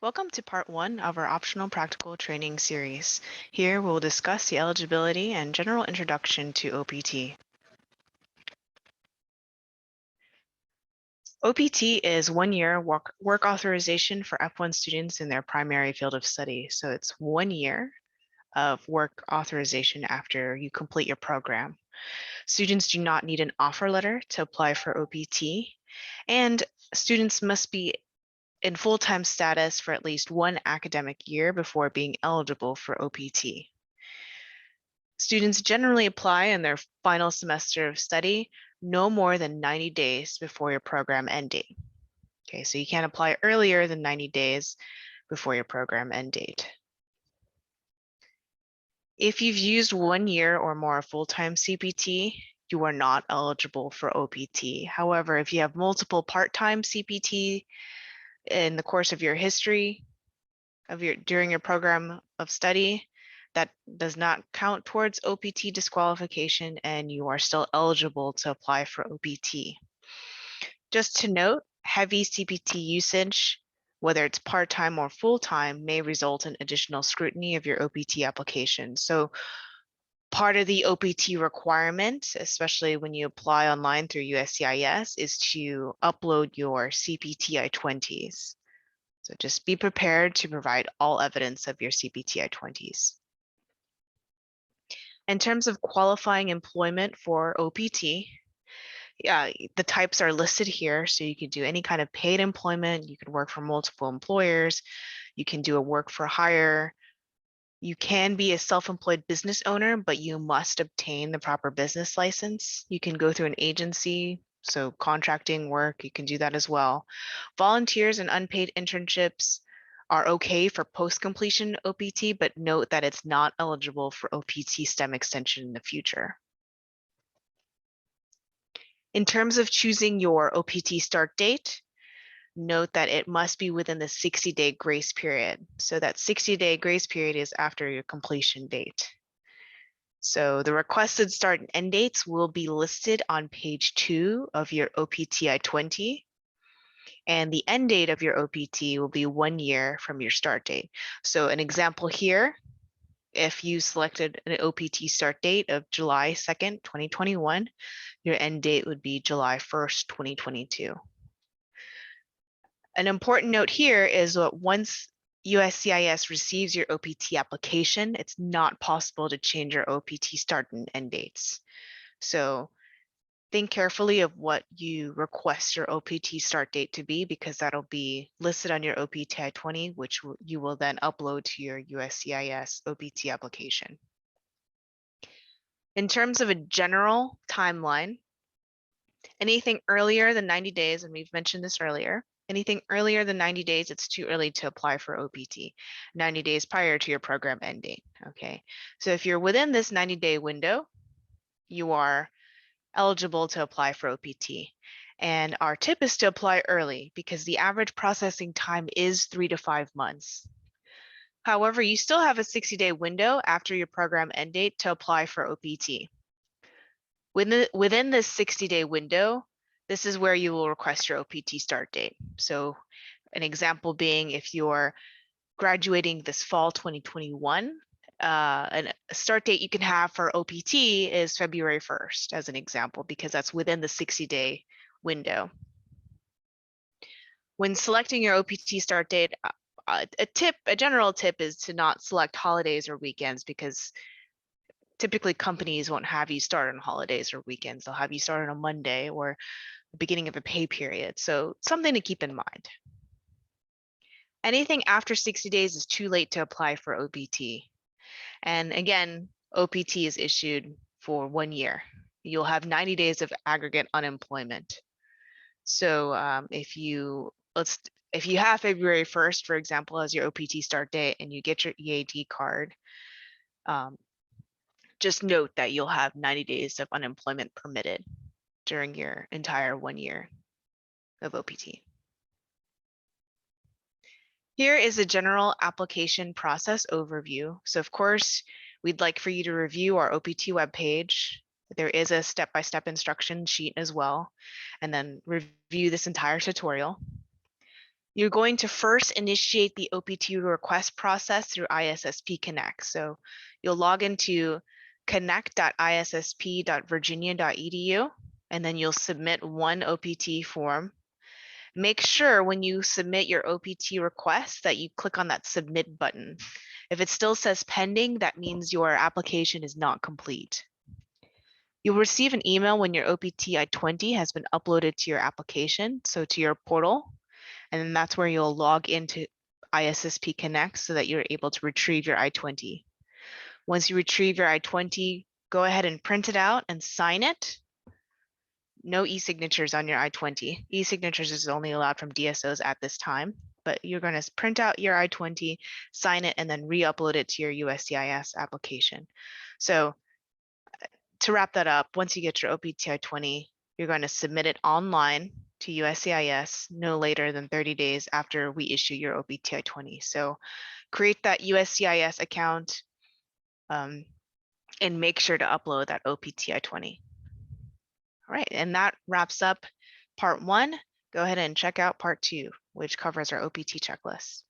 Welcome to part one of our optional practical training series. Here we'll discuss the eligibility and general introduction to OPT. OPT is 1 year work authorization for F1 students in their primary field of study. So it's 1 year of work authorization after you complete your program. Students do not need an offer letter to apply for OPT, and students must be in full-time status for at least 1 academic year before being eligible for OPT. Students generally apply in their final semester of study no more than 90 days before your program end date. Okay, so you can't apply earlier than 90 days before your program end date. If you've used 1 year or more full-time CPT, you are not eligible for OPT. However, if you have multiple part-time CPT in the course of your history during your program of study, that does not count towards OPT disqualification, and you are still eligible to apply for OPT. Just to note, heavy CPT usage, whether it's part-time or full-time, may result in additional scrutiny of your OPT application. So part of the OPT requirement, especially when you apply online through USCIS, is to upload your CPT I-20s. So just be prepared to provide all evidence of your CPT I-20s. In terms of qualifying employment for OPT, the types are listed here. So you could do any kind of paid employment. You could work for multiple employers. You can do a work for hire. You can be a self-employed business owner, but you must obtain the proper business license. You can go through an agency, so contracting work, you can do that as well. Volunteers and unpaid internships are okay for post-completion OPT, but note that it's not eligible for OPT STEM extension in the future. In terms of choosing your OPT start date, note that it must be within the 60-day grace period. So that 60-day grace period is after your completion date. So the requested start and end dates will be listed on page 2 of your OPT I-20. And the end date of your OPT will be 1 year from your start date. So an example here, if you selected an OPT start date of July 2nd, 2021, your end date would be July 1st, 2022. An important note here is that once USCIS receives your OPT application, it's not possible to change your OPT start and end dates. So think carefully of what you request your OPT start date to be, because that'll be listed on your OPT I-20, which you will then upload to your USCIS OPT application. In terms of a general timeline, anything earlier than 90 days, and we've mentioned this earlier, anything earlier than 90 days, it's too early to apply for OPT, 90 days prior to your program end date, okay? So if you're within this 90-day window, you are eligible to apply for OPT. And our tip is to apply early because the average processing time is 3 to 5 months. However, you still have a 60-day window after your program end date to apply for OPT. Within this 60-day window, this is where you will request your OPT start date. So an example being if you're graduating this fall 2021, a start date you can have for OPT is February 1st, as an example, because that's within the 60-day window. When selecting your OPT start date, a general tip is to not select holidays or weekends, because typically companies won't have you start on holidays or weekends. They'll have you start on a Monday or the beginning of a pay period. So something to keep in mind. Anything after 60 days is too late to apply for OPT. And again, OPT is issued for 1 year. You'll have 90 days of aggregate unemployment. So if you have February 1st, for example, as your OPT start date and you get your EAD card, just note that you'll have 90 days of unemployment permitted during your entire 1 year of OPT. Here is a general application process overview. So of course, we'd like for you to review our OPT webpage. There is a step-by-step instruction sheet as well, and then review this entire tutorial. You're going to first initiate the OPT request process through ISSP Connect. So you'll log into connect.issp.virginia.edu, and then you'll submit one OPT form. Make sure when you submit your OPT request that you click on that submit button. If it still says pending, that means your application is not complete. You'll receive an email when your OPT I-20 has been uploaded to your application, so to your portal, and then that's where you'll log into ISSP Connect so that you're able to retrieve your I-20. Once you retrieve your I-20, go ahead and print it out and sign it. No e-signatures on your I-20. E-signatures is only allowed from DSOs at this time, but you're going to print out your I-20, sign it, and then re-upload it to your USCIS application. So to wrap that up, once you get your OPT I-20, you're going to submit it online to USCIS no later than 30 days after we issue your OPT I-20. So create that USCIS account and make sure to upload that OPT I-20. All right, and that wraps up part 1. Go ahead and check out part 2, which covers our OPT checklist.